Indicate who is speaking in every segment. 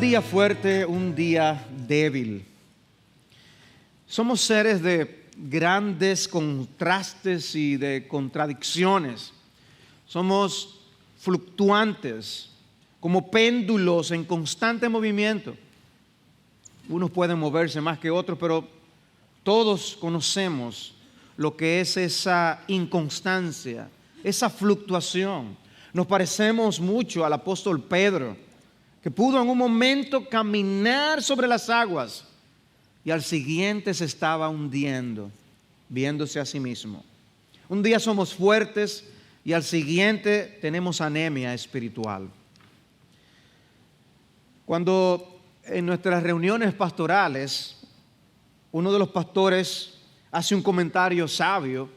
Speaker 1: día fuerte, un día débil. Somos seres de grandes contrastes y de contradicciones. Somos fluctuantes, como péndulos en constante movimiento. Unos pueden moverse más que otros, pero todos conocemos lo que es esa inconstancia, esa fluctuación. Nos parecemos mucho al apóstol Pedro, que pudo en un momento caminar sobre las aguas y al siguiente se estaba hundiendo, viéndose a sí mismo. Un día somos fuertes y al siguiente tenemos anemia espiritual. Cuando en nuestras reuniones pastorales uno de los pastores hace un comentario sabio,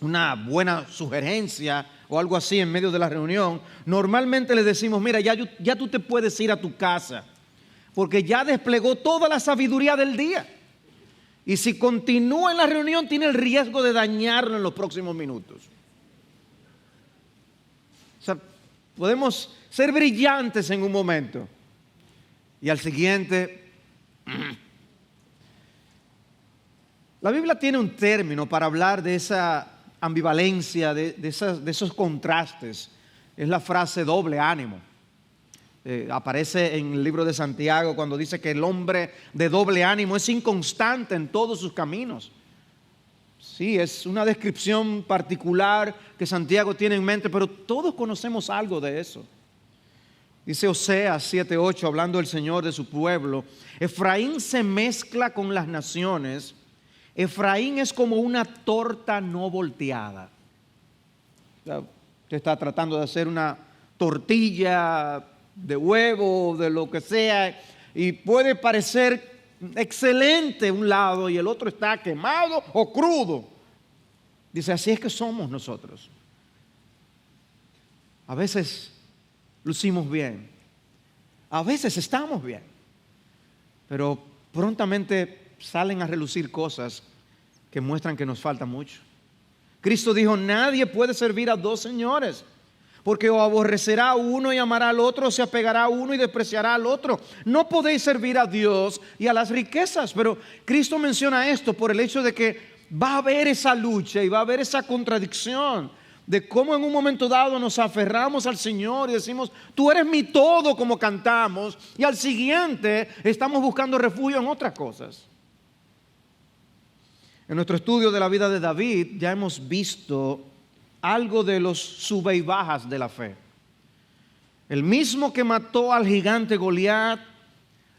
Speaker 1: una buena sugerencia o algo así en medio de la reunión, normalmente le decimos, mira, ya tú te puedes ir a tu casa, porque ya desplegó toda la sabiduría del día. Y si continúa en la reunión, tiene el riesgo de dañarlo en los próximos minutos. O sea, podemos ser brillantes en un momento y al siguiente... La Biblia tiene un término para hablar de esa ambivalencia, de esos contrastes. Es la frase doble ánimo. Aparece en el libro de Santiago cuando dice que el hombre de doble ánimo es inconstante en todos sus caminos. Sí, es una descripción particular que Santiago tiene en mente, pero todos conocemos algo de eso. Dice Oseas 7:8, hablando el Señor de su pueblo, Efraín se mezcla con las naciones. Efraín es como una torta no volteada. Usted está tratando de hacer una tortilla de huevo, de lo que sea, y puede parecer excelente un lado y el otro está quemado o crudo. Dice, así es que somos nosotros. A veces lucimos bien, a veces estamos bien, pero prontamente salen a relucir cosas que muestran que nos falta mucho. Cristo dijo, nadie puede servir a dos señores, porque o aborrecerá a uno y amará al otro, o se apegará a uno y despreciará al otro. No podéis servir a Dios y a las riquezas. Pero Cristo menciona esto por el hecho de que va a haber esa lucha y va a haber esa contradicción de cómo en un momento dado nos aferramos al Señor y decimos, tú eres mi todo, como cantamos, y al siguiente estamos buscando refugio en otras cosas. En nuestro estudio de la vida de David ya hemos visto algo de los sube y bajas de la fe. El mismo que mató al gigante Goliat,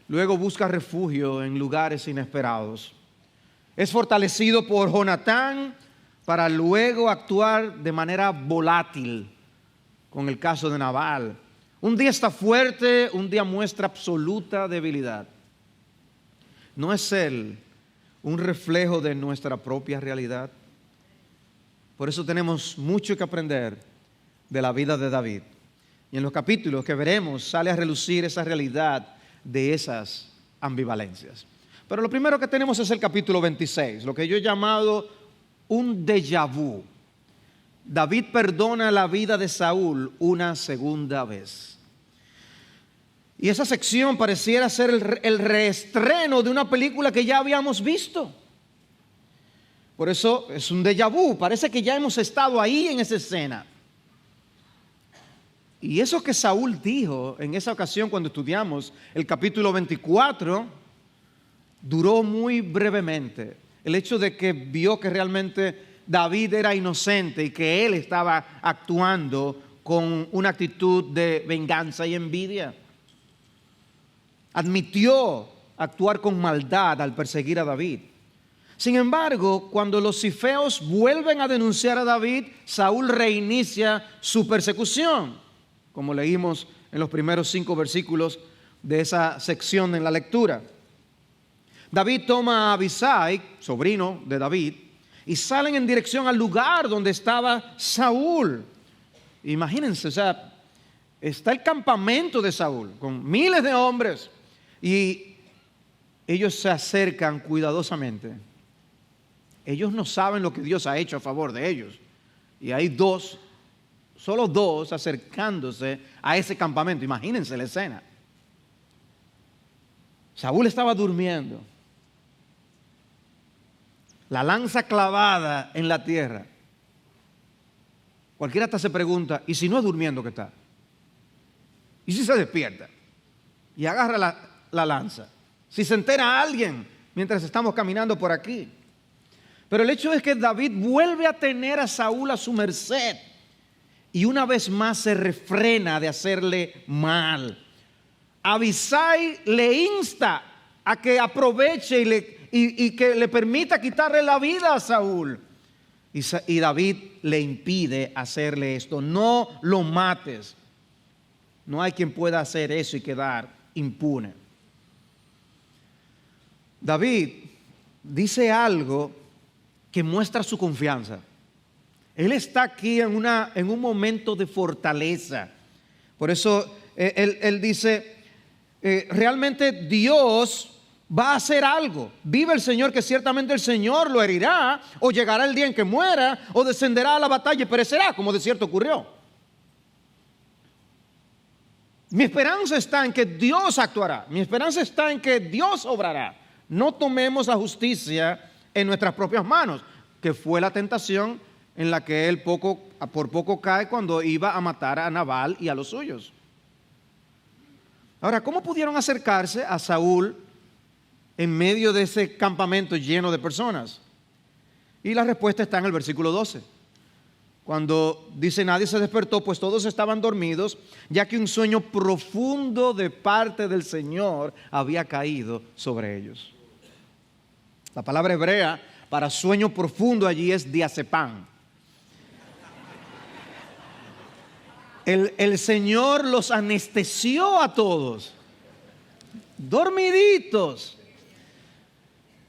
Speaker 1: luego busca refugio en lugares inesperados. Es fortalecido por Jonatán para luego actuar de manera volátil con el caso de Nabal. Un día está fuerte, un día muestra absoluta debilidad. ¿No es él un reflejo de nuestra propia realidad? Por eso tenemos mucho que aprender de la vida de David. Y en los capítulos que veremos sale a relucir esa realidad de esas ambivalencias. Pero lo primero que tenemos es el capítulo 26, lo que yo he llamado un déjà vu. David perdona la vida de Saúl una segunda vez. Y esa sección pareciera ser el reestreno de una película que ya habíamos visto. Por eso es un déjà vu, parece que ya hemos estado ahí en esa escena. Y eso que Saúl dijo en esa ocasión cuando estudiamos el capítulo 24, duró muy brevemente. El hecho de que vio que realmente David era inocente y que él estaba actuando con una actitud de venganza y envidia. Admitió actuar con maldad al perseguir a David. Sin embargo, cuando los zifeos vuelven a denunciar a David, Saúl reinicia su persecución, como leímos en los primeros 5 versículos de esa sección en la lectura. David toma a Abisai, sobrino de David, y salen en dirección al lugar donde estaba Saúl. Imagínense, o sea, está el campamento de Saúl con miles de hombres y ellos se acercan cuidadosamente. Ellos no saben lo que Dios ha hecho a favor de ellos. Y hay solo dos acercándose a ese campamento. Imagínense la escena. Saúl estaba durmiendo, la lanza clavada en la tierra. Cualquiera hasta se pregunta, ¿y si no es durmiendo que está? ¿Y si se despierta y agarra la lanza? Si se entera alguien mientras estamos caminando por aquí. Pero el hecho es que David vuelve a tener a Saúl a su merced y una vez más se refrena de hacerle mal. Abisai le insta a que aproveche y que le permita quitarle la vida a Saúl. Y David le impide hacerle esto. No lo mates. No hay quien pueda hacer eso y quedar impune. David dice algo que muestra su confianza. Él está aquí en un momento de fortaleza. Por eso él dice, realmente Dios va a hacer algo. Vive el Señor, que ciertamente el Señor lo herirá, o llegará el día en que muera, o descenderá a la batalla y perecerá, como de cierto ocurrió. Mi esperanza está en que Dios actuará. Mi esperanza está en que Dios obrará. No tomemos la justicia en nuestras propias manos, que fue la tentación en la que él por poco cae cuando iba a matar a Nabal y a los suyos. Ahora, ¿cómo pudieron acercarse a Saúl en medio de ese campamento lleno de personas? Y la respuesta está en el versículo 12. Cuando dice, nadie se despertó, pues todos estaban dormidos, ya que un sueño profundo de parte del Señor había caído sobre ellos. La palabra hebrea para sueño profundo allí es diazepam. El Señor los anestesió a todos, dormiditos.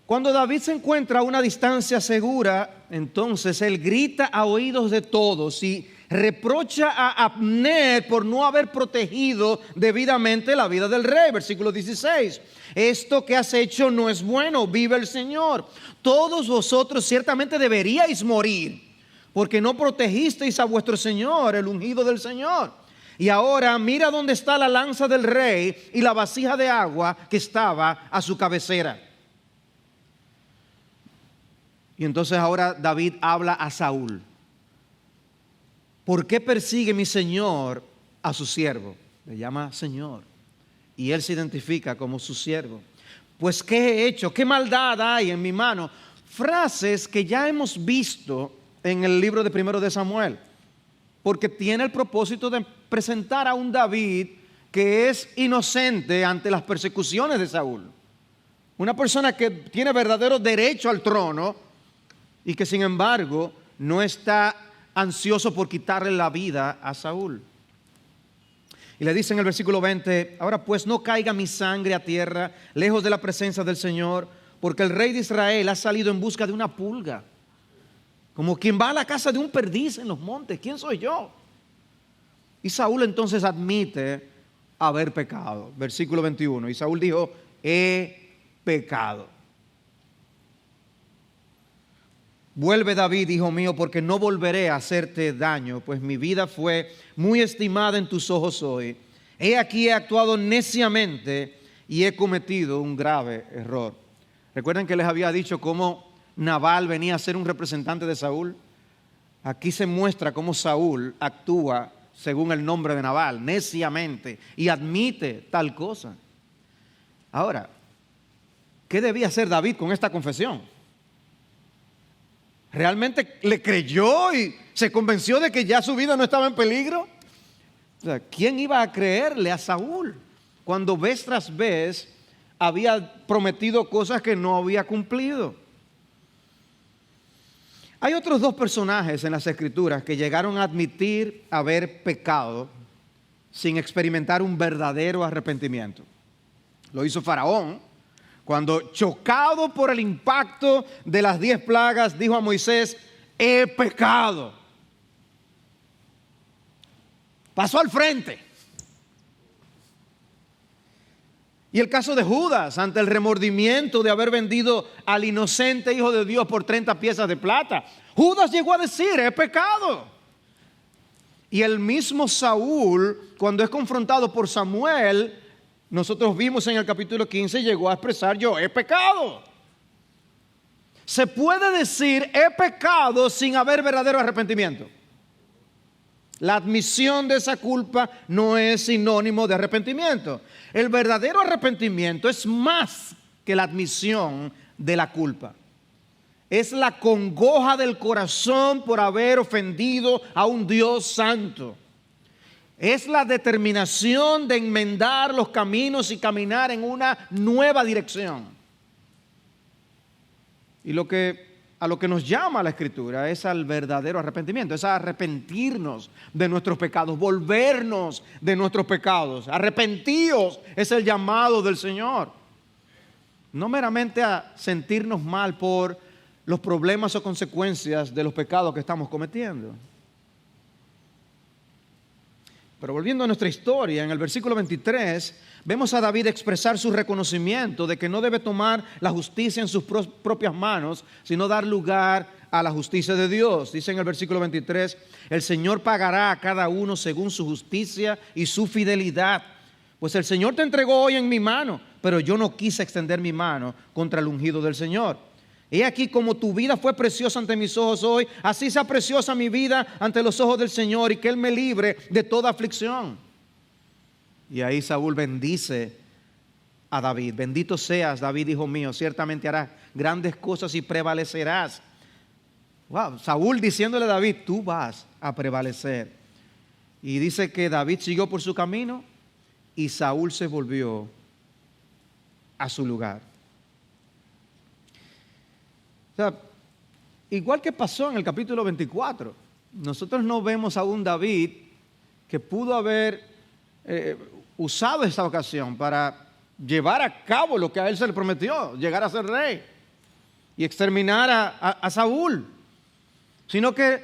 Speaker 1: Cuando David se encuentra a una distancia segura, entonces él grita a oídos de todos y reprocha a Abner por no haber protegido debidamente la vida del rey. Versículo 16. Esto que has hecho no es bueno, vive el Señor. Todos vosotros ciertamente deberíais morir, porque no protegisteis a vuestro Señor, el ungido del Señor. Y ahora mira dónde está la lanza del rey y la vasija de agua que estaba a su cabecera. Y entonces ahora David habla a Saúl. ¿Por qué persigue mi Señor a su siervo? Le llama Señor. Y él se identifica como su siervo. Pues ¿qué he hecho? ¿Qué maldad hay en mi mano? Frases que ya hemos visto en el libro de Primero de Samuel. Porque tiene el propósito de presentar a un David que es inocente ante las persecuciones de Saúl. Una persona que tiene verdadero derecho al trono y que sin embargo no está ansioso por quitarle la vida a Saúl. Y le dice en el versículo 20, ahora pues no caiga mi sangre a tierra, lejos de la presencia del Señor, porque el rey de Israel ha salido en busca de una pulga, como quien va a la casa de un perdiz en los montes. ¿Quién soy yo? Y Saúl entonces admite haber pecado. Versículo 21, y Saúl dijo, he pecado. Vuelve David, hijo mío, porque no volveré a hacerte daño, pues mi vida fue muy estimada en tus ojos hoy. He aquí he actuado neciamente y he cometido un grave error. Recuerden que les había dicho cómo Nabal venía a ser un representante de Saúl. Aquí se muestra cómo Saúl actúa según el nombre de Nabal, neciamente, y admite tal cosa. Ahora, ¿qué debía hacer David con esta confesión? ¿Realmente le creyó y se convenció de que ya su vida no estaba en peligro? O sea, ¿quién iba a creerle a Saúl cuando vez tras vez había prometido cosas que no había cumplido? Hay otros dos personajes en las Escrituras que llegaron a admitir haber pecado sin experimentar un verdadero arrepentimiento. Lo hizo Faraón, cuando chocado por el impacto de las 10 plagas, dijo a Moisés, he pecado. Pasó al frente. Y el caso de Judas, ante el remordimiento de haber vendido al inocente Hijo de Dios por 30 piezas de plata. Judas llegó a decir, he pecado. Y el mismo Saúl, cuando es confrontado por Samuel, nosotros vimos en el capítulo 15, llegó a expresar: yo he pecado. Se puede decir he pecado sin haber verdadero arrepentimiento. La admisión de esa culpa no es sinónimo de arrepentimiento. El verdadero arrepentimiento es más que la admisión de la culpa. Es la congoja del corazón por haber ofendido a un Dios santo. Es la determinación de enmendar los caminos y caminar en una nueva dirección. Y a lo que nos llama la Escritura es al verdadero arrepentimiento, es a arrepentirnos de nuestros pecados, volvernos de nuestros pecados. Arrepentíos es el llamado del Señor. No meramente a sentirnos mal por los problemas o consecuencias de los pecados que estamos cometiendo. Pero volviendo a nuestra historia, en el versículo 23, vemos a David expresar su reconocimiento de que no debe tomar la justicia en sus propias manos, sino dar lugar a la justicia de Dios. Dice en el versículo 23, el Señor pagará a cada uno según su justicia y su fidelidad. Pues el Señor te entregó hoy en mi mano, pero yo no quise extender mi mano contra el ungido del Señor. He aquí como tu vida fue preciosa ante mis ojos hoy, así sea preciosa mi vida ante los ojos del Señor, y que Él me libre de toda aflicción. Y ahí Saúl bendice a David. Bendito seas, David, hijo mío, ciertamente harás grandes cosas y prevalecerás. Wow, Saúl diciéndole a David, tú vas a prevalecer. Y dice que David siguió por su camino y Saúl se volvió a su lugar. O sea, igual que pasó en el capítulo 24, nosotros no vemos a un David que pudo haber usado esta ocasión para llevar a cabo lo que a él se le prometió, llegar a ser rey y exterminar a Saúl, sino que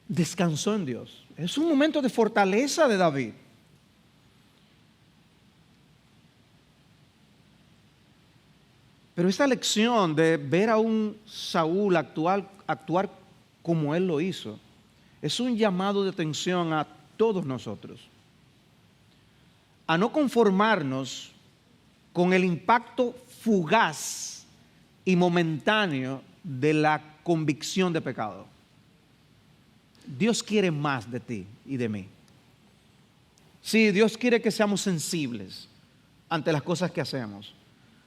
Speaker 1: descansó en Dios. Es un momento de fortaleza de David. Pero esta lección de ver a un Saúl actuar como él lo hizo, es un llamado de atención a todos nosotros. A no conformarnos con el impacto fugaz y momentáneo de la convicción de pecado. Dios quiere más de ti y de mí. Sí, Dios quiere que seamos sensibles ante las cosas que hacemos.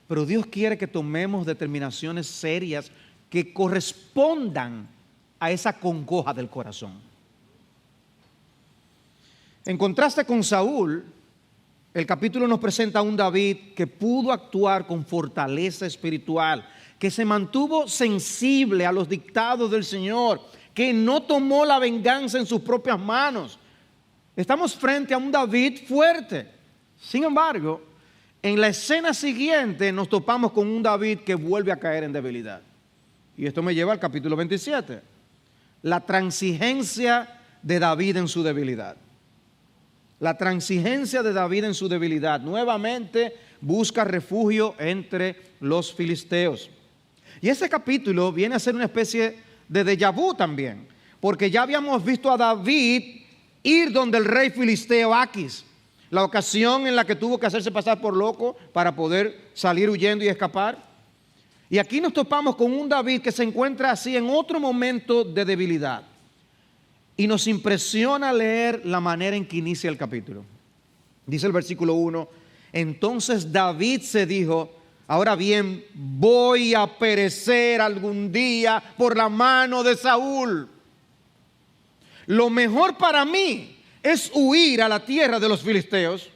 Speaker 1: Pero Dios quiere que tomemos determinaciones serias que correspondan a esa congoja del corazón. En contraste con Saúl, el capítulo nos presenta a un David que pudo actuar con fortaleza espiritual, que se mantuvo sensible a los dictados del Señor, que no tomó la venganza en sus propias manos. Estamos frente a un David fuerte. Sin embargo, en la escena siguiente nos topamos con un David que vuelve a caer en debilidad. Y esto me lleva al capítulo 27. La transigencia de David en su debilidad. La transigencia de David en su debilidad. Nuevamente busca refugio entre los filisteos. Y ese capítulo viene a ser una especie de déjà vu también. Porque ya habíamos visto a David ir donde el rey filisteo Aquis. La ocasión en la que tuvo que hacerse pasar por loco para poder salir huyendo y escapar. Y aquí nos topamos con un David que se encuentra así en otro momento de debilidad. Y nos impresiona leer la manera en que inicia el capítulo. Dice el versículo 1, entonces David se dijo, ahora bien, voy a perecer algún día por la mano de Saúl. Lo mejor para mí es huir a la tierra de los filisteos.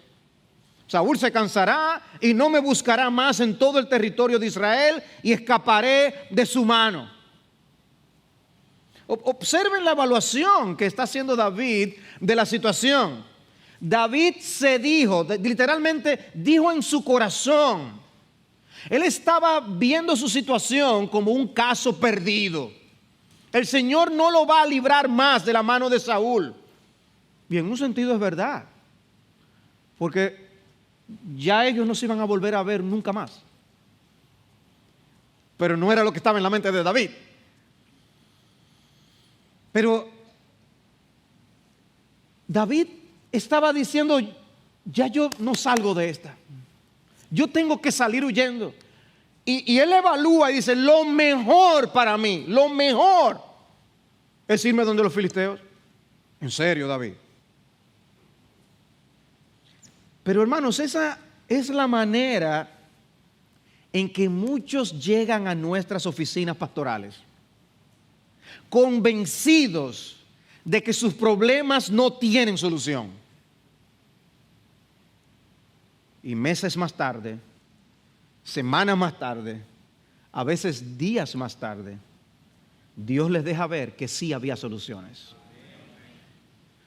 Speaker 1: Saúl se cansará y no me buscará más en todo el territorio de Israel y escaparé de su mano. Observen la evaluación que está haciendo David de la situación. David se dijo, literalmente dijo en su corazón. Él estaba viendo su situación como un caso perdido. El Señor no lo va a librar más de la mano de Saúl. Y en un sentido es verdad, porque ya ellos no se iban a volver a ver nunca más. Pero no era lo que estaba en la mente de David. Pero David estaba diciendo, ya yo no salgo de esta. Yo tengo que salir huyendo. Y él evalúa y dice, lo mejor para mí, lo mejor es irme donde los filisteos. En serio, David. Pero hermanos, esa es la manera en que muchos llegan a nuestras oficinas pastorales, convencidos de que sus problemas no tienen solución. Y meses más tarde, semanas más tarde, a veces días más tarde, Dios les deja ver que sí había soluciones.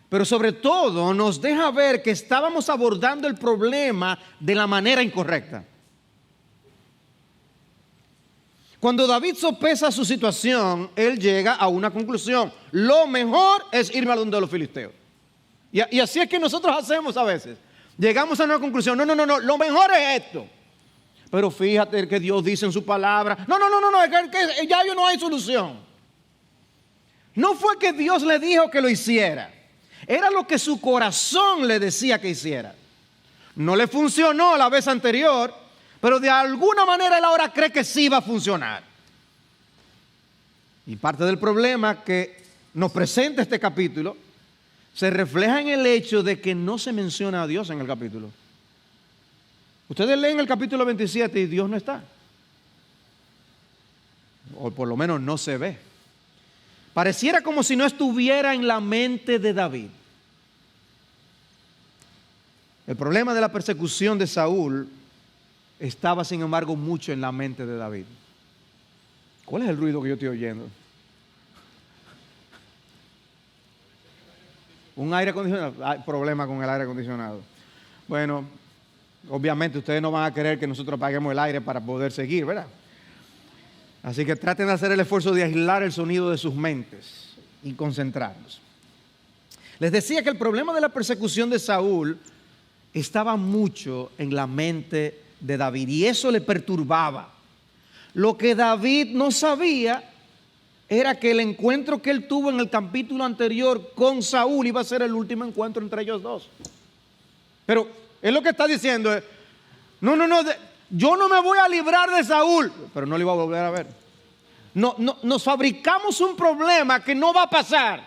Speaker 1: Pero sobre todo nos deja ver que estábamos abordando el problema de la manera incorrecta. Cuando David sopesa su situación, él llega a una conclusión. Lo mejor es irme a donde los filisteos. Y así es que nosotros hacemos a veces. Llegamos a una conclusión. No, lo mejor es esto. Pero fíjate que Dios dice en su palabra. No, es que ya no hay solución. No fue que Dios le dijo que lo hiciera. Era lo que su corazón le decía que hiciera. No le funcionó la vez anterior, pero de alguna manera él ahora cree que sí va a funcionar. Y parte del problema que nos presenta este capítulo se refleja en el hecho de que no se menciona a Dios en el capítulo. Ustedes leen el capítulo 27 y Dios no está. O por lo menos no se ve. Pareciera como si no estuviera en la mente de David. El problema de la persecución de Saúl estaba, sin embargo, mucho en la mente de David. ¿Cuál es el ruido que yo estoy oyendo? ¿Un aire acondicionado? Hay problema con el aire acondicionado. Bueno, obviamente ustedes no van a querer que nosotros apaguemos el aire para poder seguir, ¿verdad? Así que traten de hacer el esfuerzo de aislar el sonido de sus mentes y concentrarnos. Les decía que el problema de la persecución de Saúl estaba mucho en la mente de David y eso le perturbaba. Lo que David no sabía era que el encuentro que él tuvo en el capítulo anterior con Saúl iba a ser el último encuentro entre ellos dos. Pero él lo que está diciendo es, yo no me voy a librar de Saúl, pero no le iba a volver a ver. Nos fabricamos un problema que no va a pasar.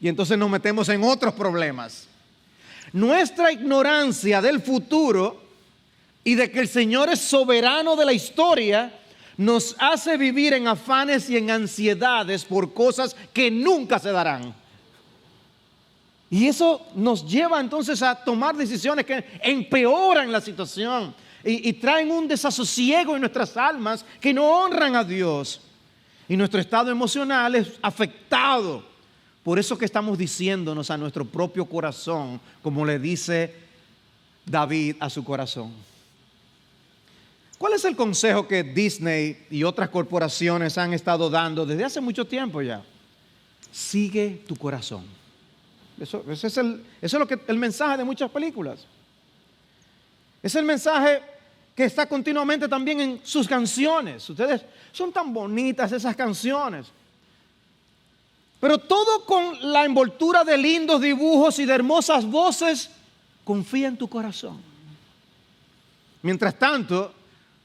Speaker 1: Y entonces nos metemos en otros problemas. Nuestra ignorancia del futuro y de que el Señor es soberano de la historia nos hace vivir en afanes y en ansiedades por cosas que nunca se darán. Y eso nos lleva entonces a tomar decisiones que empeoran la situación y traen un desasosiego en nuestras almas que no honran a Dios. Y nuestro estado emocional es afectado. Por eso que estamos diciéndonos a nuestro propio corazón, como le dice David a su corazón. ¿Cuál es el consejo que Disney y otras corporaciones han estado dando desde hace mucho tiempo ya? Sigue tu corazón. Eso es el mensaje de muchas películas. Es el mensaje que está continuamente también en sus canciones. Ustedes son tan bonitas esas canciones. Pero todo con la envoltura de lindos dibujos y de hermosas voces. Confía en tu corazón. Mientras tanto,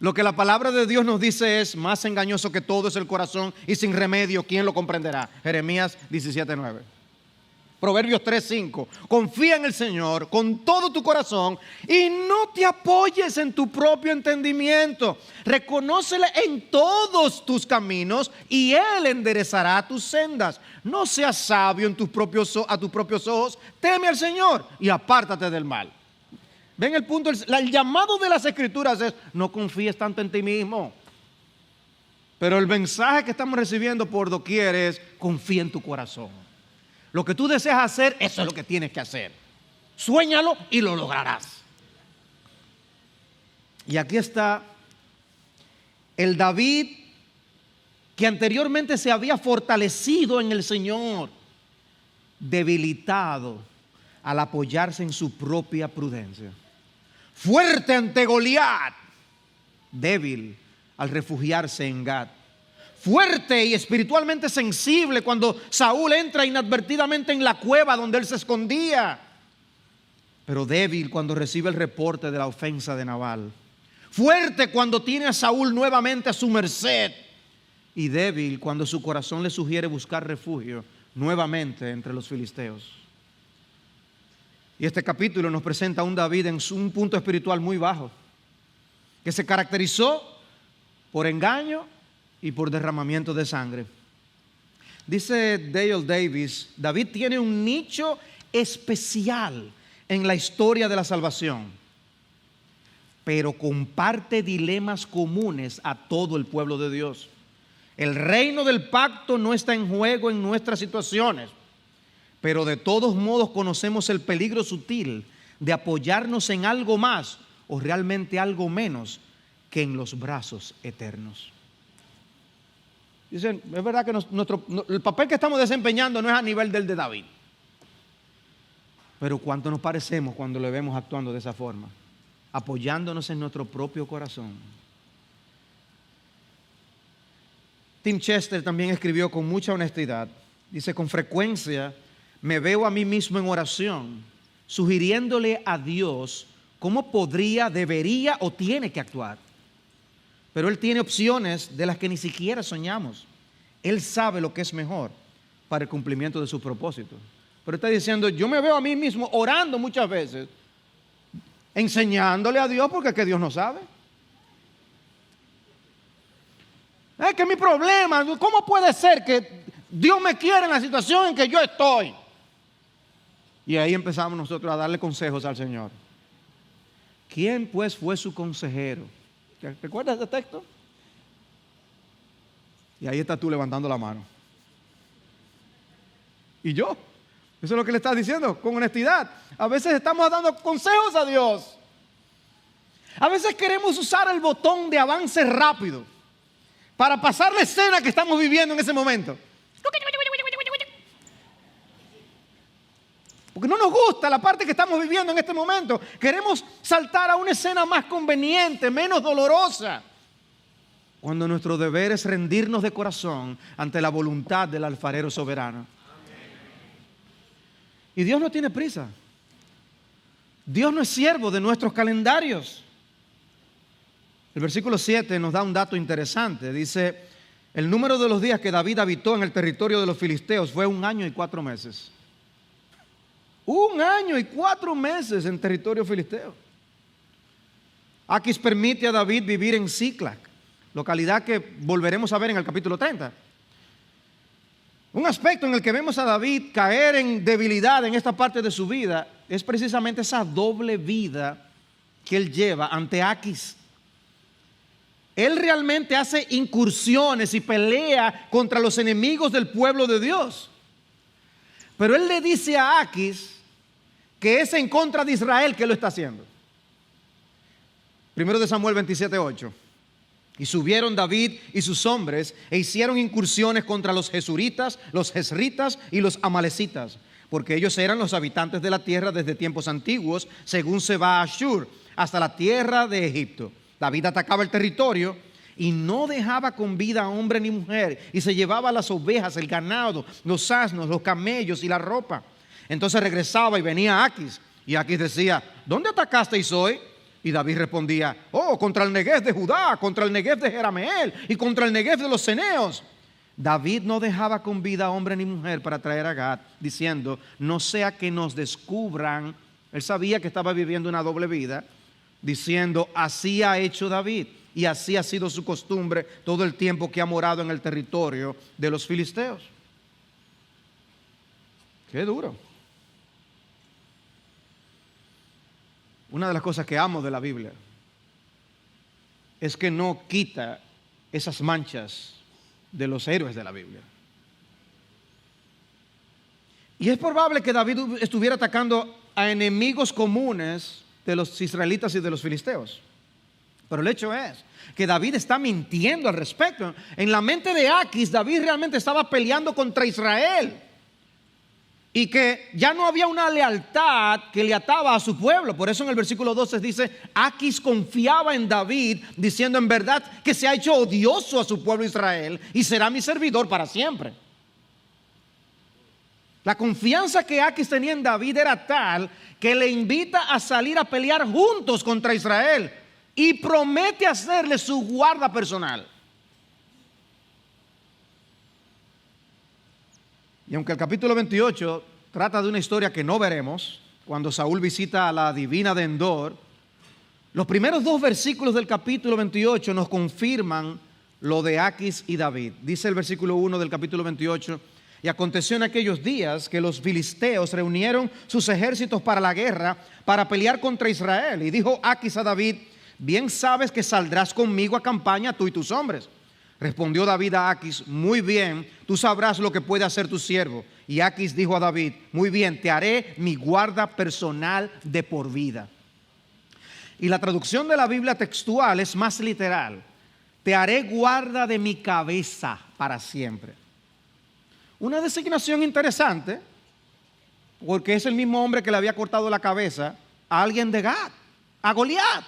Speaker 1: lo que la palabra de Dios nos dice es: más engañoso que todo es el corazón y sin remedio, ¿quién lo comprenderá? Jeremías 17:9. Proverbios 3:5. Confía en el Señor con todo tu corazón y no te apoyes en tu propio entendimiento. Reconócele en todos tus caminos y Él enderezará tus sendas. No seas sabio a tus propios ojos. Teme al Señor y apártate del mal. Ven el punto, el llamado de las Escrituras es: no confíes tanto en ti mismo. Pero el mensaje que estamos recibiendo por doquier es: confía en tu corazón. Lo que tú deseas hacer, eso es lo que tienes que hacer. Suéñalo y lo lograrás. Y aquí está el David que anteriormente se había fortalecido en el Señor, debilitado al apoyarse en su propia prudencia. Fuerte ante Goliat, débil al refugiarse en Gat. Fuerte y espiritualmente sensible cuando Saúl entra inadvertidamente en la cueva donde él se escondía. pero débil cuando recibe el reporte de la ofensa de Nabal. Fuerte cuando tiene a Saúl nuevamente a su merced. Y débil cuando su corazón le sugiere buscar refugio nuevamente entre los filisteos. Y este capítulo nos presenta a un David en un punto espiritual muy bajo, que se caracterizó por engaño y por derramamiento de sangre. Dice Dale Davis, David tiene un nicho especial en la historia de la salvación, pero comparte dilemas comunes a todo el pueblo de Dios. El reino del pacto no está en juego en nuestras situaciones, pero de todos modos conocemos el peligro sutil de apoyarnos en algo más o realmente algo menos que en los brazos eternos. Dicen, es verdad que el papel que estamos desempeñando no es a nivel del de David, pero cuánto nos parecemos cuando le vemos actuando de esa forma, apoyándonos en nuestro propio corazón. Tim Chester también escribió con mucha honestidad. Dice, con frecuencia me veo a mí mismo en oración, sugiriéndole a Dios cómo podría, debería o tiene que actuar. Pero Él tiene opciones de las que ni siquiera soñamos. Él sabe lo que es mejor para el cumplimiento de sus propósitos. Pero está diciendo, yo me veo a mí mismo orando muchas veces, enseñándole a Dios porque es que Dios no sabe. Es que mi problema, ¿cómo puede ser que Dios me quiere en la situación en que yo estoy? Y ahí empezamos nosotros a darle consejos al Señor. ¿Quién pues fue su consejero? ¿Recuerdas ese texto? Y ahí estás tú levantando la mano. ¿Y yo? Eso es lo que le estás diciendo con honestidad. A veces estamos dando consejos a Dios. A veces queremos usar el botón de avance rápido para pasar la escena que estamos viviendo en ese momento. Porque no nos gusta la parte que estamos viviendo en este momento. Queremos saltar a una escena más conveniente, menos dolorosa. Cuando nuestro deber es rendirnos de corazón ante la voluntad del alfarero soberano. Y Dios no tiene prisa. Dios no es siervo de nuestros calendarios. El versículo 7 nos da un dato interesante. Dice, el número de los días que David habitó en el territorio de los filisteos fue 1 año y 4 meses. 1 año y 4 meses en territorio filisteo. Aquis permite a David vivir en Siclac, localidad que volveremos a ver en el capítulo 30. Un aspecto en el que vemos a David caer en debilidad en esta parte de su vida es precisamente esa doble vida que él lleva ante Aquis. Él realmente hace incursiones y pelea contra los enemigos del pueblo de Dios. Pero él le dice a Aquis que es en contra de Israel que lo está haciendo. 1 Samuel 27:8. Y subieron David y sus hombres e hicieron incursiones contra los jesuritas, los jezritas y los amalecitas, porque ellos eran los habitantes de la tierra desde tiempos antiguos, según se va a Ashur, hasta la tierra de Egipto. David atacaba el territorio y no dejaba con vida a hombre ni mujer, y se llevaba las ovejas, el ganado, los asnos, los camellos y la ropa. Entonces regresaba y venía Aquis, y Aquis decía, ¿dónde atacasteis hoy? Y David respondía, contra el Negev de Judá, contra el Negev de Jerameel y contra el Negev de los ceneos. David no dejaba con vida a hombre ni mujer para traer a Gad, diciendo, no sea que nos descubran. Él sabía que estaba viviendo una doble vida, diciendo, así ha hecho David y así ha sido su costumbre todo el tiempo que ha morado en el territorio de los filisteos. Qué duro. Una de las cosas que amo de la Biblia es que no quita esas manchas de los héroes de la Biblia. Y es probable que David estuviera atacando a enemigos comunes de los israelitas y de los filisteos. Pero el hecho es que David está mintiendo al respecto. En la mente de Aquis, David realmente estaba peleando contra Israel. Y que ya no había una lealtad que le ataba a su pueblo. Por eso en el versículo 12 dice, Aquis confiaba en David, diciendo en verdad que se ha hecho odioso a su pueblo Israel y será mi servidor para siempre. La confianza que Aquis tenía en David era tal que le invita a salir a pelear juntos contra Israel y promete hacerle su guarda personal. Y aunque el capítulo 28 trata de una historia que no veremos, cuando Saúl visita a la divina de Endor, los primeros 2 versículos del capítulo 28 nos confirman lo de Aquis y David. Dice el versículo 1 del capítulo 28: y aconteció en aquellos días que los filisteos reunieron sus ejércitos para la guerra, para pelear contra Israel. Y dijo Aquis a David: bien sabes que saldrás conmigo a campaña tú y tus hombres. Respondió David a Aquis: muy bien, tú sabrás lo que puede hacer tu siervo. Y Aquis dijo a David: muy bien, te haré mi guarda personal de por vida. Y la traducción de la Biblia textual es más literal: te haré guarda de mi cabeza para siempre. Una designación interesante, porque es el mismo hombre que le había cortado la cabeza a alguien de Gat, a Goliat.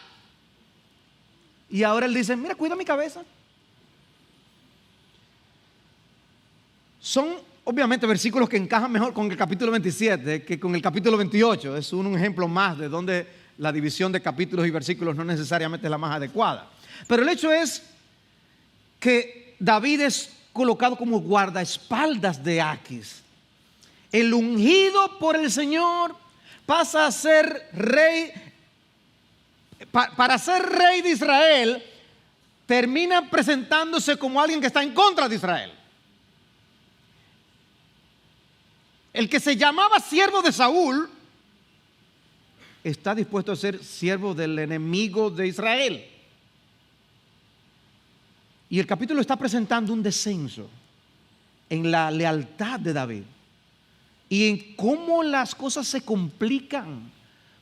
Speaker 1: Y ahora él dice: mira, cuida mi cabeza. Son obviamente versículos que encajan mejor con el capítulo 27 que con el capítulo 28. Es un ejemplo más de donde la división de capítulos y versículos no necesariamente es la más adecuada. Pero el hecho es que David es colocado como guardaespaldas de Aquis. El ungido por el Señor pasa a ser rey. Para ser rey de Israel, termina presentándose como alguien que está en contra de Israel. El que se llamaba siervo de Saúl está dispuesto a ser siervo del enemigo de Israel. Y el capítulo está presentando un descenso en la lealtad de David y en cómo las cosas se complican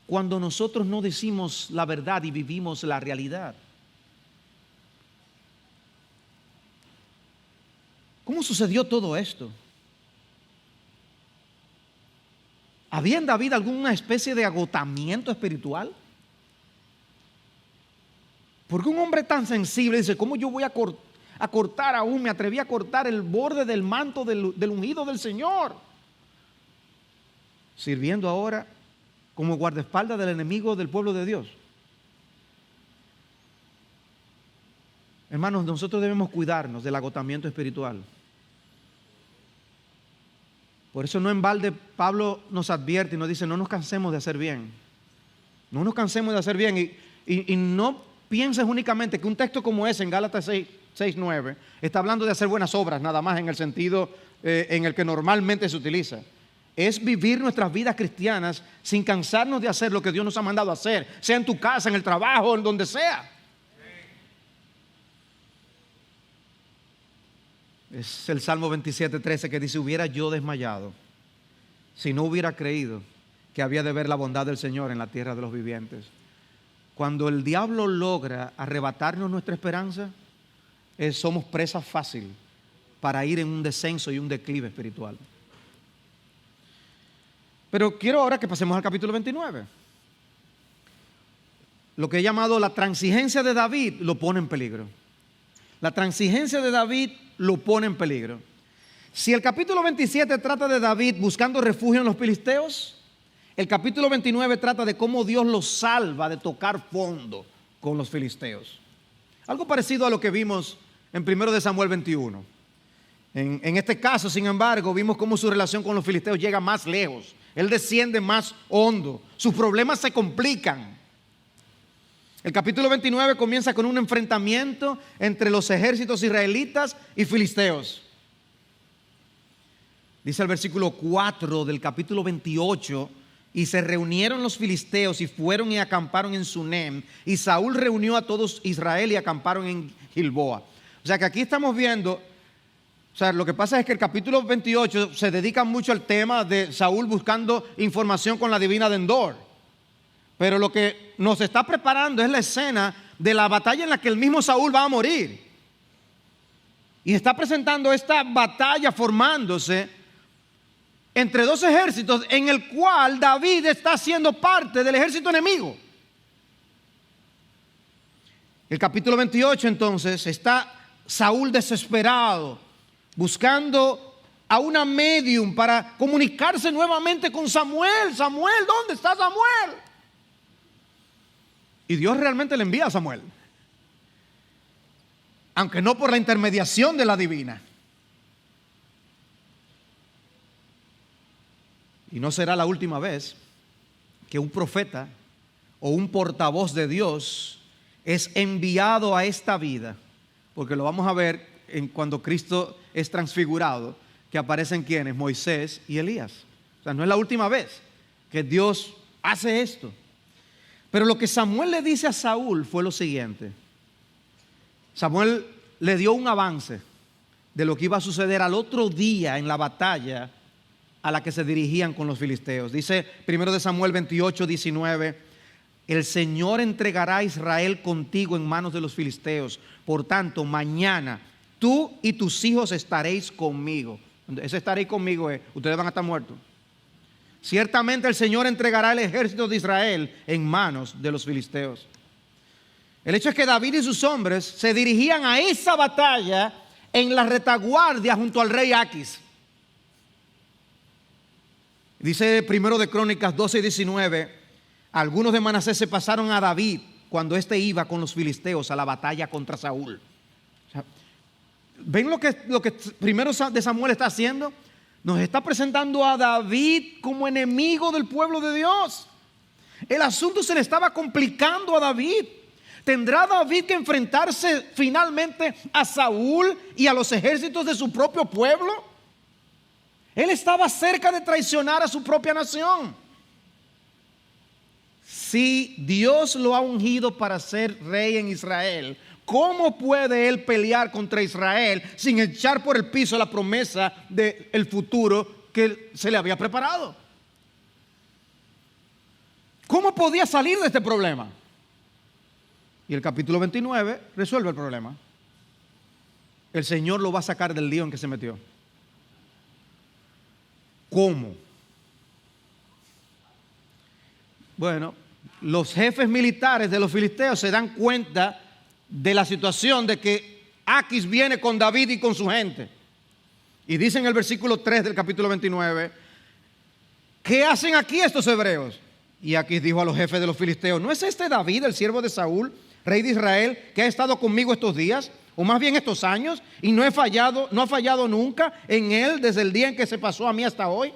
Speaker 1: cuando nosotros no decimos la verdad y vivimos la realidad. ¿Cómo sucedió todo esto? ¿Había en David alguna especie de agotamiento espiritual? Porque un hombre tan sensible dice: ¿cómo yo voy a cortar aún? Me atreví a cortar el borde del manto del ungido del Señor, sirviendo ahora como guardaespaldas del enemigo del pueblo de Dios. Hermanos, nosotros debemos cuidarnos del agotamiento espiritual. Por eso no en balde Pablo nos advierte y nos dice: no nos cansemos de hacer bien. No nos cansemos de hacer bien. Y no pienses únicamente que un texto como ese en Gálatas 6:9 está hablando de hacer buenas obras, nada más en el sentido en el que normalmente se utiliza. Es vivir nuestras vidas cristianas sin cansarnos de hacer lo que Dios nos ha mandado a hacer, sea en tu casa, en el trabajo, en donde sea. Es el Salmo 27:13 que dice: hubiera yo desmayado si no hubiera creído que había de ver la bondad del Señor en la tierra de los vivientes. Cuando el diablo logra arrebatarnos nuestra esperanza, somos presa fácil para ir en un descenso y un declive espiritual. Pero quiero ahora que pasemos al capítulo 29. Lo que he llamado la transigencia de David lo pone en peligro. La transigencia de David lo pone en peligro. Si el capítulo 27 trata de David buscando refugio en los filisteos, el capítulo 29 trata de cómo Dios los salva de tocar fondo con los filisteos. Algo parecido a lo que vimos en 1 de Samuel 21. En este caso, sin embargo, vimos cómo su relación con los filisteos llega más lejos. Él desciende más hondo. Sus problemas se complican. El capítulo 29 comienza con un enfrentamiento entre los ejércitos israelitas y filisteos. Dice el versículo 4 del capítulo 28: y se reunieron los filisteos y fueron y acamparon en Sunem, y Saúl reunió a todos Israel y acamparon en Gilboa. O sea que aquí estamos viendo, lo que pasa es que el capítulo 28 se dedica mucho al tema de Saúl buscando información con la divina de Endor. Pero lo que nos está preparando es la escena de la batalla en la que el mismo Saúl va a morir. Y está presentando esta batalla formándose entre dos ejércitos en el cual David está siendo parte del ejército enemigo. El capítulo 28 entonces está Saúl desesperado, buscando a una medium para comunicarse nuevamente con Samuel. Samuel, ¿dónde está Samuel? Y Dios realmente le envía a Samuel, aunque no por la intermediación de la divina. Y no será la última vez que un profeta o un portavoz de Dios es enviado a esta vida, porque lo vamos a ver cuando Cristo es transfigurado, que aparecen quienes, Moisés y Elías. O sea, no es la última vez que Dios hace esto. Pero lo que Samuel le dice a Saúl fue lo siguiente. Samuel le dio un avance de lo que iba a suceder al otro día en la batalla a la que se dirigían con los filisteos. Dice 1 Samuel 28, 19: el Señor entregará a Israel contigo en manos de los filisteos. Por tanto, mañana tú y tus hijos estaréis conmigo. Ese estaréis conmigo es, ustedes van a estar muertos. Ciertamente el Señor entregará el ejército de Israel en manos de los filisteos. El hecho es que David y sus hombres se dirigían a esa batalla en la retaguardia junto al rey Aquis. Dice 1 de Crónicas 12 y 19: algunos de Manasés se pasaron a David cuando éste iba con los filisteos a la batalla contra Saúl. O sea, ¿ven lo que primero de Samuel está haciendo? Nos está presentando a David como enemigo del pueblo de Dios. El asunto se le estaba complicando a David. ¿Tendrá David que enfrentarse finalmente a Saúl y a los ejércitos de su propio pueblo? Él estaba cerca de traicionar a su propia nación. Si Dios lo ha ungido para ser rey en Israel, ¿cómo puede él pelear contra Israel sin echar por el piso la promesa del futuro que se le había preparado? ¿Cómo podía salir de este problema? Y el capítulo 29 resuelve el problema. El Señor lo va a sacar del lío en que se metió. ¿Cómo? Bueno, los jefes militares de los filisteos se dan cuenta de la situación de que Aquis viene con David y con su gente. Y dice en el versículo 3 del capítulo 29: ¿qué hacen aquí estos hebreos? Y Aquis dijo a los jefes de los filisteos: ¿no es este David, el siervo de Saúl, rey de Israel, que ha estado conmigo estos días, o más bien estos años, y no ha fallado nunca en él desde el día en que se pasó a mí hasta hoy?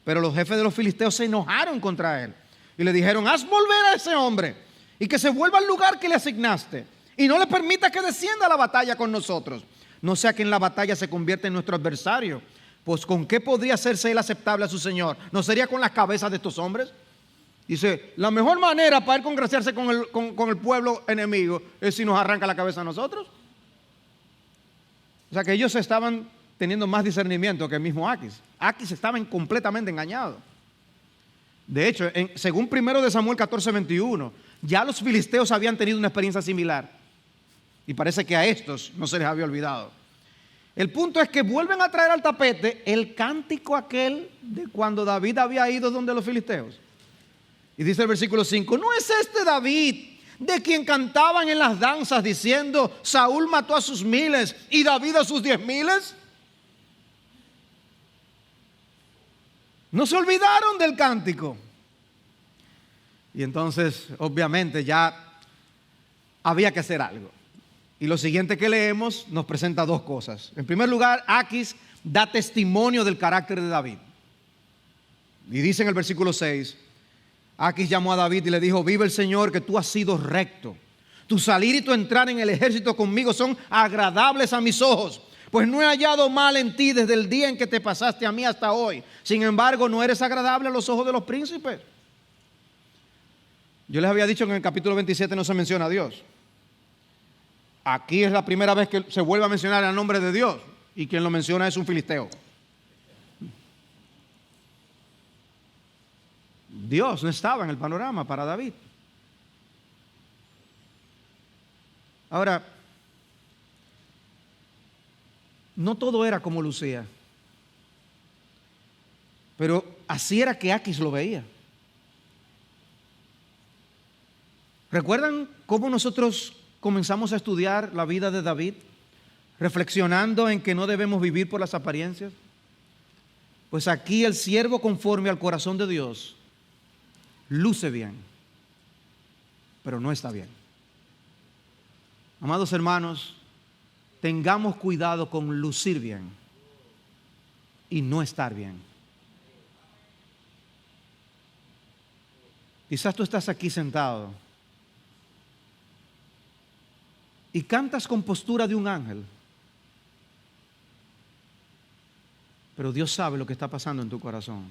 Speaker 1: Pero los jefes de los filisteos se enojaron contra él y le dijeron: haz volver a ese hombre y que se vuelva al lugar que le asignaste, y no le permita que descienda a la batalla con nosotros, no sea que en la batalla se convierta en nuestro adversario. Pues ¿con qué podría hacerse él aceptable a su señor? ¿No sería con las cabezas de estos hombres? Dice, la mejor manera para él congraciarse con el pueblo enemigo es si nos arranca la cabeza a nosotros. O sea que ellos estaban teniendo más discernimiento que el mismo Aquis. Aquis estaba completamente engañado. De hecho, según 1 de Samuel 14, 21, ya los filisteos habían tenido una experiencia similar. Y parece que a estos no se les había olvidado. El punto es que vuelven a traer al tapete el cántico aquel de cuando David había ido donde los filisteos. Y dice el versículo 5, ¿no es este David de quien cantaban en las danzas diciendo, Saúl mató a sus 1000 y David a sus 10,000? No se olvidaron del cántico. Y entonces, obviamente, ya había que hacer algo. Y lo siguiente que leemos nos presenta dos cosas. En primer lugar, Aquis da testimonio del carácter de David. Y dice en el versículo 6, Aquis llamó a David y le dijo, vive el Señor que tú has sido recto. Tu salir y tu entrar en el ejército conmigo son agradables a mis ojos, pues no he hallado mal en ti desde el día en que te pasaste a mí hasta hoy. Sin embargo, no eres agradable a los ojos de los príncipes. Yo les había dicho que en el capítulo 27 no se menciona a Dios. Aquí es la primera vez que se vuelve a mencionar el nombre de Dios, y quien lo menciona es un filisteo. Dios no estaba en el panorama para David. Ahora, no todo era como lucía, pero así era que Aquis lo veía. ¿Recuerdan cómo nosotros comenzamos a estudiar la vida de David, reflexionando en que no debemos vivir por las apariencias? Pues aquí el siervo conforme al corazón de Dios luce bien, pero no está bien. Amados hermanos, tengamos cuidado con lucir bien y no estar bien. Quizás tú estás aquí sentado y cantas con postura de un ángel, pero Dios sabe lo que está pasando en tu corazón.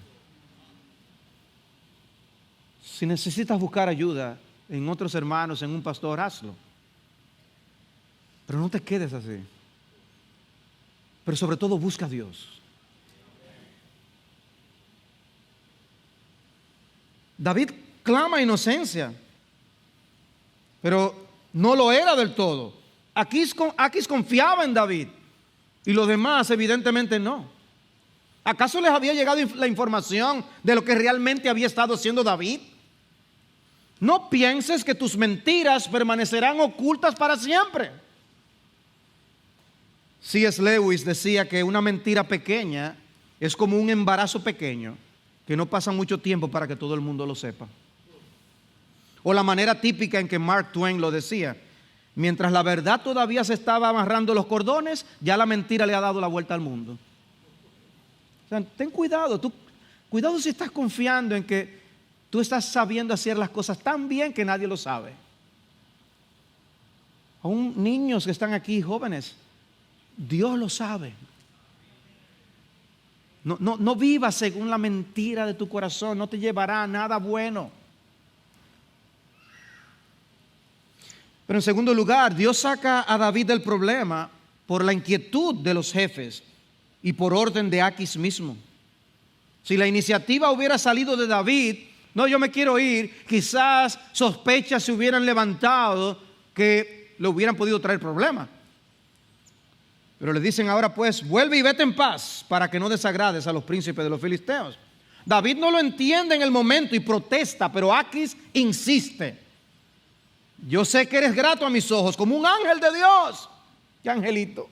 Speaker 1: Si necesitas buscar ayuda en otros hermanos, en un pastor, hazlo. Pero no te quedes así. Pero sobre todo busca a Dios. David clama inocencia, pero no lo era del todo. Aquis confiaba en David y los demás evidentemente no. ¿Acaso les había llegado la información de lo que realmente había estado haciendo David? No pienses que tus mentiras permanecerán ocultas para siempre. C.S. Lewis decía que una mentira pequeña es como un embarazo pequeño que no pasa mucho tiempo para que todo el mundo lo sepa. O la manera típica en que Mark Twain lo decía: mientras la verdad todavía se estaba amarrando los cordones, ya la mentira le ha dado la vuelta al mundo. O sea, ten cuidado, cuidado si estás confiando en que tú estás sabiendo hacer las cosas tan bien que nadie lo sabe. Aún niños que están aquí, jóvenes, Dios lo sabe. No vivas según la mentira de tu corazón, no te llevará a nada bueno. Pero en segundo lugar, Dios saca a David del problema por la inquietud de los jefes y por orden de Aquis mismo. Si la iniciativa hubiera salido de David, no, yo me quiero ir, quizás sospechas se hubieran levantado que le hubieran podido traer problemas. Pero le dicen ahora pues, vuelve y vete en paz para que no desagrades a los príncipes de los filisteos. David no lo entiende en el momento y protesta, pero Aquis insiste. Yo sé que eres grato a mis ojos como un ángel de Dios. ¡Qué angelito!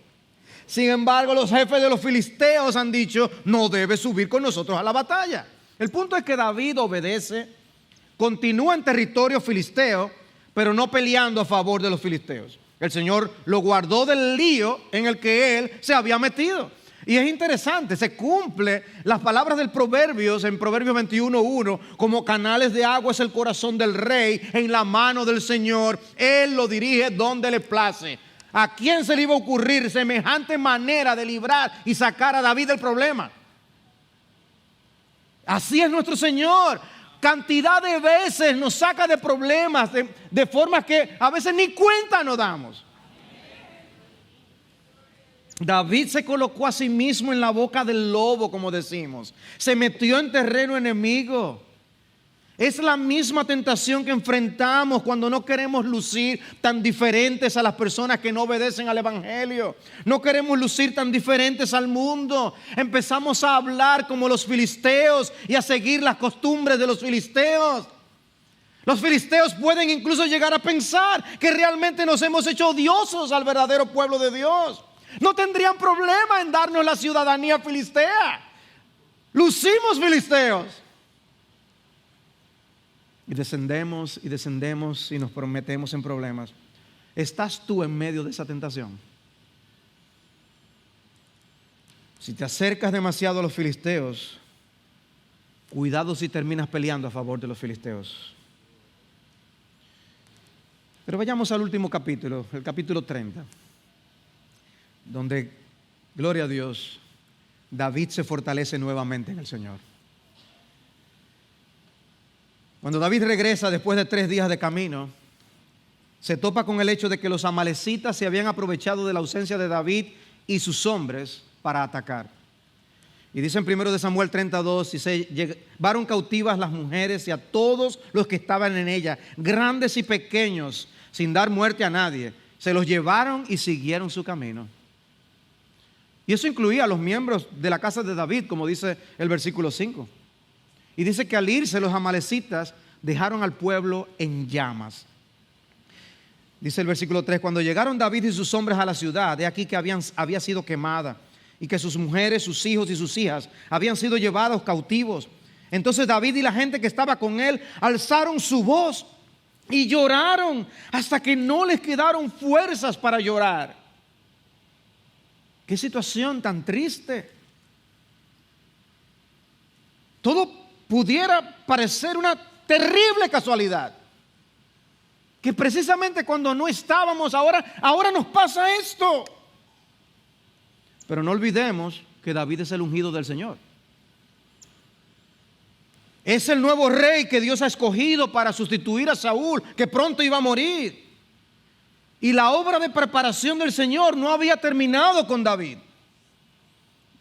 Speaker 1: Sin embargo, los jefes de los filisteos han dicho, no debes subir con nosotros a la batalla. El punto es que David obedece, continúa en territorio filisteo, pero no peleando a favor de los filisteos. El Señor lo guardó del lío en el que él se había metido. Y es interesante, se cumple las palabras del Proverbios en Proverbios 21:1, como canales de agua es el corazón del rey en la mano del Señor, Él lo dirige donde le place. ¿A quién se le iba a ocurrir semejante manera de librar y sacar a David del problema? Así es nuestro Señor. Cantidad de veces nos saca de problemas de formas que a veces ni cuenta nos damos. David se colocó a sí mismo en la boca del lobo, como decimos. Se metió en terreno enemigo. Es la misma tentación que enfrentamos cuando no queremos lucir tan diferentes a las personas que no obedecen al Evangelio. No queremos lucir tan diferentes al mundo. Empezamos a hablar como los filisteos y a seguir las costumbres de los filisteos. Los filisteos pueden incluso llegar a pensar que realmente nos hemos hecho odiosos al verdadero pueblo de Dios. No tendrían problema en darnos la ciudadanía filistea. Lucimos filisteos. Y descendemos y nos metemos en problemas. ¿Estás tú en medio de esa tentación? Si te acercas demasiado a los filisteos, cuidado si terminas peleando a favor de los filisteos. Pero vayamos al último capítulo, el capítulo 30, donde, gloria a Dios, David se fortalece nuevamente en el Señor. Cuando David regresa después de 3 días de camino, se topa con el hecho de que los amalecitas se habían aprovechado de la ausencia de David y sus hombres para atacar. Y dice en 1 Samuel 32, y se llevaron cautivas las mujeres y a todos los que estaban en ella, grandes y pequeños, sin dar muerte a nadie. Se los llevaron y siguieron su camino. Y eso incluía a los miembros de la casa de David, como dice el versículo 5. Y dice que al irse los amalecitas dejaron al pueblo en llamas. Dice el versículo 3, cuando llegaron David y sus hombres a la ciudad, de aquí que había sido quemada, y que sus mujeres, sus hijos y sus hijas habían sido llevados cautivos. Entonces David y la gente que estaba con él alzaron su voz y lloraron hasta que no les quedaron fuerzas para llorar. Qué situación tan triste. Todo pudiera parecer una terrible casualidad, que precisamente cuando no estábamos, ahora nos pasa esto. Pero no olvidemos que David es el ungido del Señor. Es el nuevo rey que Dios ha escogido para sustituir a Saúl, que pronto iba a morir. Y la obra de preparación del Señor no había terminado con David.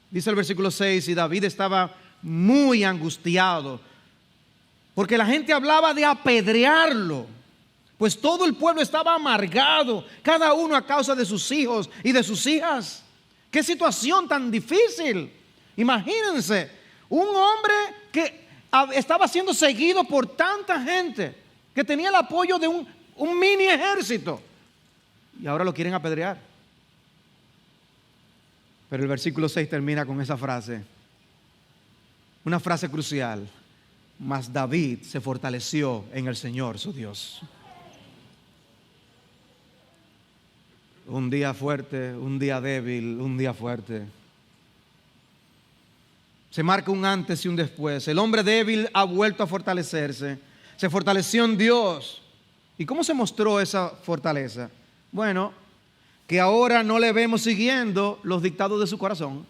Speaker 1: Dice el versículo 6, y David estaba muy angustiado, porque la gente hablaba de apedrearlo, pues todo el pueblo estaba amargado, cada uno a causa de sus hijos y de sus hijas. ¡Qué situación tan difícil! Imagínense, un hombre que estaba siendo seguido por tanta gente, que tenía el apoyo de un mini ejército, y ahora lo quieren apedrear. Pero el versículo 6 termina con esa frase, una frase crucial: mas David se fortaleció en el Señor su Dios. Un día fuerte, un día débil, un día fuerte. Se marca un antes y un después. El hombre débil ha vuelto a fortalecerse. Se fortaleció en Dios. ¿Y cómo se mostró esa fortaleza? Bueno, que ahora no le vemos siguiendo los dictados de su corazón,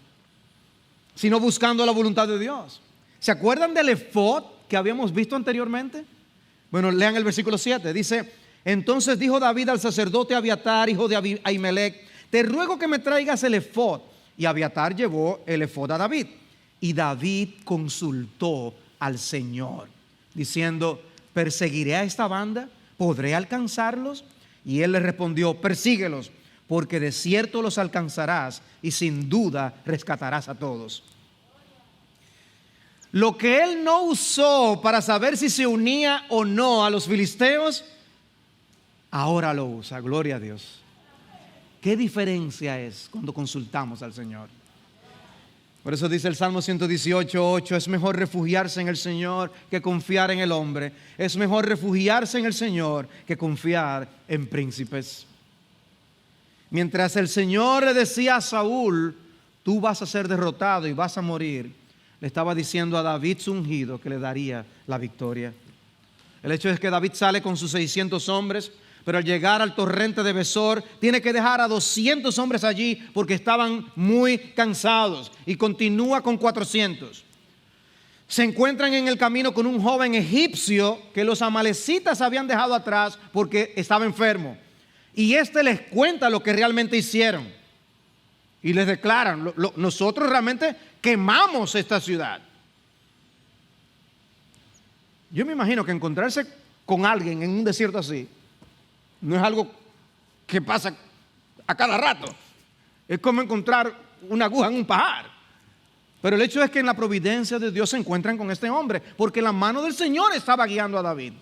Speaker 1: sino buscando la voluntad de Dios. ¿Se acuerdan del efod que habíamos visto anteriormente? Bueno, lean el versículo 7. Dice: entonces dijo David al sacerdote Abiatar, hijo de Ahimelech: te ruego que me traigas el efod. Y Abiatar llevó el efod a David. Y David consultó al Señor, diciendo: ¿perseguiré a esta banda? ¿Podré alcanzarlos? Y él le respondió: persíguelos, porque de cierto los alcanzarás y sin duda rescatarás a todos. Lo que él no usó para saber si se unía o no a los filisteos, ahora lo usa. Gloria a Dios. ¿Qué diferencia es cuando consultamos al Señor? Por eso dice el Salmo 118:8: es mejor refugiarse en el Señor que confiar en el hombre. Es mejor refugiarse en el Señor que confiar en príncipes. Mientras el Señor le decía a Saúl: tú vas a ser derrotado y vas a morir, le estaba diciendo a David, su ungido, que le daría la victoria. El hecho es que David sale con sus 600 hombres, pero al llegar al torrente de Besor tiene que dejar a 200 hombres allí porque estaban muy cansados, y continúa con 400. Se encuentran en el camino con un joven egipcio que los amalecitas habían dejado atrás porque estaba enfermo, y este les cuenta lo que realmente hicieron y les declaran: nosotros realmente quemamos esta ciudad. Yo me imagino que encontrarse con alguien en un desierto así no es algo que pasa a cada rato. Es como encontrar una aguja en un pajar. Pero el hecho es que en la providencia de Dios se encuentran con este hombre, porque la mano del Señor estaba guiando a David.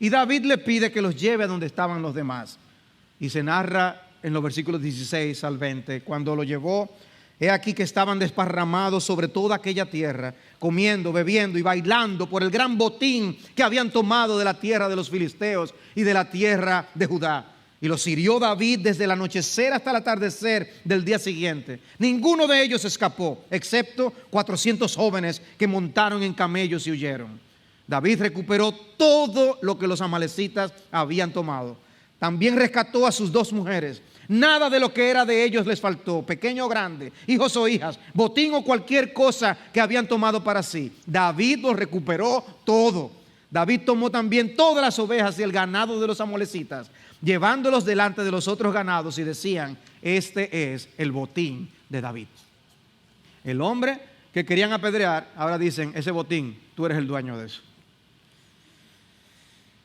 Speaker 1: Y David le pide que los lleve a donde estaban los demás. Y se narra en los versículos 16 al 20, cuando lo llevó, he aquí que estaban desparramados sobre toda aquella tierra, comiendo, bebiendo y bailando por el gran botín que habían tomado de la tierra de los filisteos y de la tierra de Judá. Y los hirió David desde el anochecer hasta el atardecer del día siguiente. Ninguno de ellos escapó, excepto 400 jóvenes que montaron en camellos y huyeron. David recuperó todo lo que los amalecitas habían tomado. También rescató a sus 2 mujeres. Nada de lo que era de ellos les faltó, pequeño o grande, hijos o hijas, botín o cualquier cosa que habían tomado para sí. David los recuperó todo. David tomó también todas las ovejas y el ganado de los amalecitas, llevándolos delante de los otros ganados, y decían: este es el botín de David. El hombre que querían apedrear, ahora dicen: ese botín, tú eres el dueño de eso.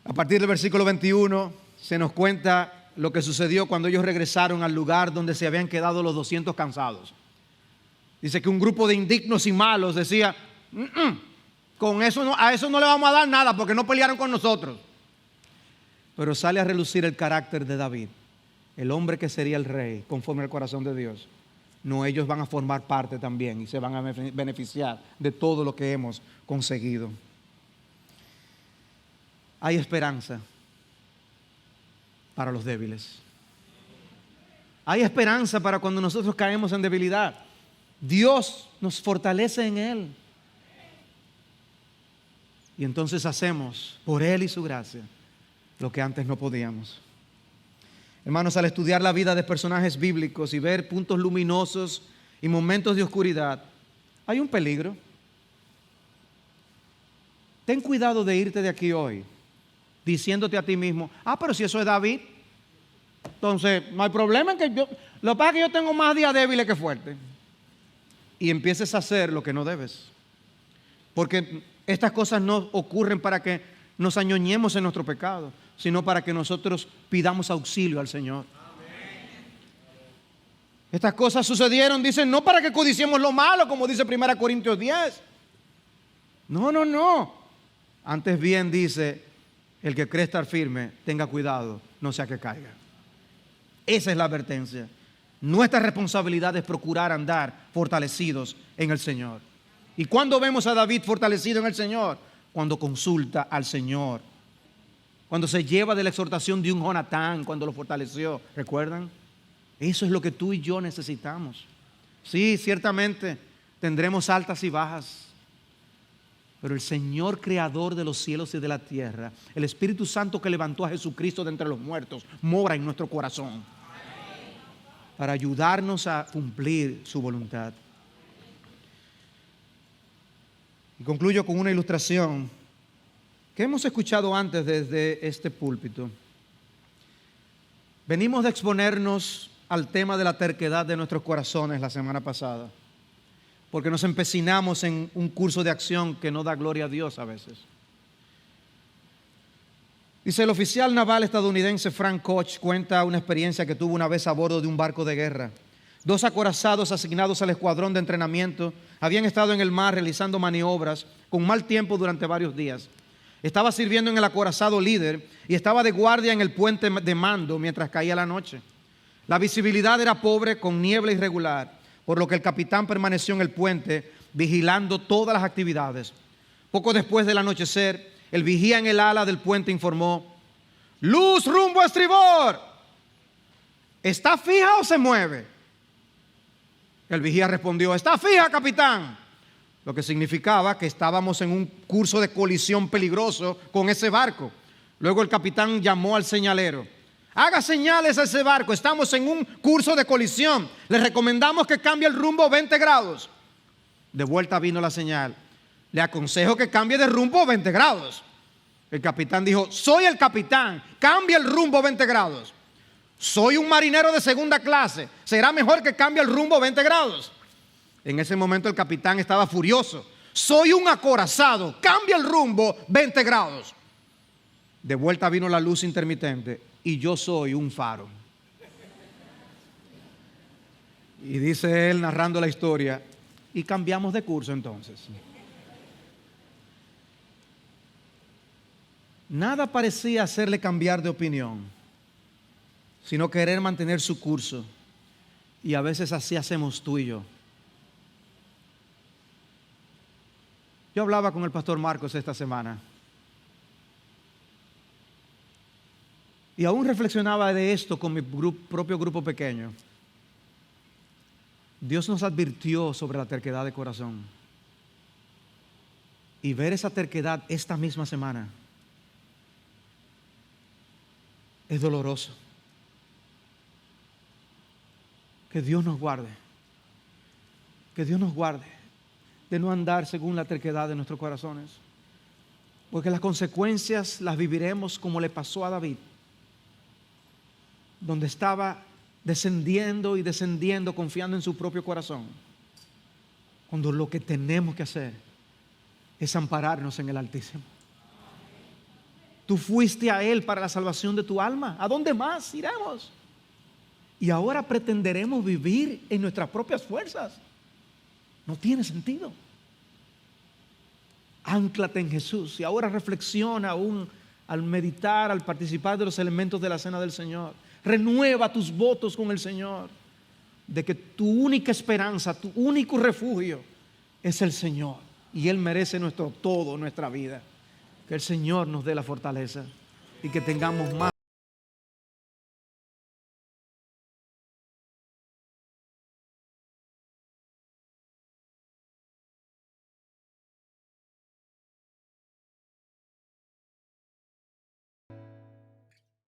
Speaker 1: A partir del versículo 21 se nos cuenta lo que sucedió cuando ellos regresaron al lugar donde se habían quedado los 200 cansados. Dice que un grupo de indignos y malos decía: con eso no, a eso no le vamos a dar nada porque no pelearon con nosotros. Pero sale a relucir el carácter de David, el hombre que sería el rey conforme al corazón de Dios. No, ellos van a formar parte también y se van a beneficiar de todo lo que hemos conseguido. Hay esperanza para los débiles. Hay esperanza para cuando nosotros caemos en debilidad. Dios nos fortalece en Él. Y entonces hacemos por Él y su gracia lo que antes no podíamos. Hermanos, al estudiar la vida de personajes bíblicos y ver puntos luminosos y momentos de oscuridad, hay un peligro. Ten cuidado de irte de aquí hoy diciéndote a ti mismo, pero si eso es David, entonces no hay problema en que lo que pasa es que yo tengo más días débiles que fuertes. Y empieces a hacer lo que no debes. Porque estas cosas no ocurren para que nos añoñemos en nuestro pecado, sino para que nosotros pidamos auxilio al Señor. Estas cosas sucedieron, dicen, no para que codiciemos lo malo, como dice 1 Corintios 10. No. Antes bien dice, el que cree estar firme, tenga cuidado, no sea que caiga. Esa es la advertencia. Nuestra responsabilidad es procurar andar fortalecidos en el Señor. ¿Y cuándo vemos a David fortalecido en el Señor? Cuando consulta al Señor. Cuando se lleva de la exhortación de un Jonatán, cuando lo fortaleció. ¿Recuerdan? Eso es lo que tú y yo necesitamos. Sí, ciertamente tendremos altas y bajas. Pero el Señor creador de los cielos y de la tierra, el Espíritu Santo que levantó a Jesucristo de entre los muertos, mora en nuestro corazón para ayudarnos a cumplir su voluntad. Y concluyo con una ilustración que hemos escuchado antes desde este púlpito. Venimos de exponernos al tema de la terquedad de nuestros corazones la semana pasada, porque nos empecinamos en un curso de acción que no da gloria a Dios a veces. Dice, el oficial naval estadounidense Frank Koch cuenta una experiencia que tuvo una vez a bordo de un barco de guerra. 2 acorazados asignados al escuadrón de entrenamiento habían estado en el mar realizando maniobras con mal tiempo durante varios días. Estaba sirviendo en el acorazado líder y estaba de guardia en el puente de mando mientras caía la noche. La visibilidad era pobre con niebla irregular, por lo que el capitán permaneció en el puente vigilando todas las actividades. Poco después del anochecer, el vigía en el ala del puente informó: ¡luz rumbo a estribor! ¿Está fija o se mueve? El vigía respondió: está fija, capitán. Lo que significaba que estábamos en un curso de colisión peligroso con ese barco. Luego el capitán llamó al señalero: haga señales a ese barco, estamos en un curso de colisión, le recomendamos que cambie el rumbo 20 grados. De vuelta vino la señal: le aconsejo que cambie de rumbo 20 grados. El capitán dijo: soy el capitán, cambie el rumbo 20 grados. Soy un marinero de segunda clase, será mejor que cambie el rumbo 20 grados. En ese momento el capitán estaba furioso: soy un acorazado, cambia el rumbo 20 grados. De vuelta vino la luz intermitente y yo soy un faro. Y dice él narrando la historia: y cambiamos de curso entonces. Nada parecía hacerle cambiar de opinión, sino querer mantener su curso. Y a veces así hacemos tú y yo. Yo hablaba con el pastor Marcos esta semana y aún reflexionaba de esto con mi propio grupo pequeño. Dios nos advirtió sobre la terquedad de corazón, y ver esa terquedad esta misma semana es doloroso. Que Dios nos guarde, que Dios nos guarde de no andar según la terquedad de nuestros corazones, porque las consecuencias las viviremos como le pasó a David, donde estaba descendiendo y descendiendo confiando en su propio corazón, cuando lo que tenemos que hacer es ampararnos en el Altísimo. Tú fuiste a Él para la salvación de tu alma. ¿A dónde más iremos? Y ahora pretenderemos vivir en nuestras propias fuerzas. No tiene sentido. Ánclate en Jesús y ahora reflexiona aún al meditar, al participar de los elementos de la cena del Señor. Renueva tus votos con el Señor. de que tu única esperanza, tu único refugio es el Señor. Y Él merece nuestro todo, nuestra vida. Que el Señor nos dé la fortaleza y que tengamos más.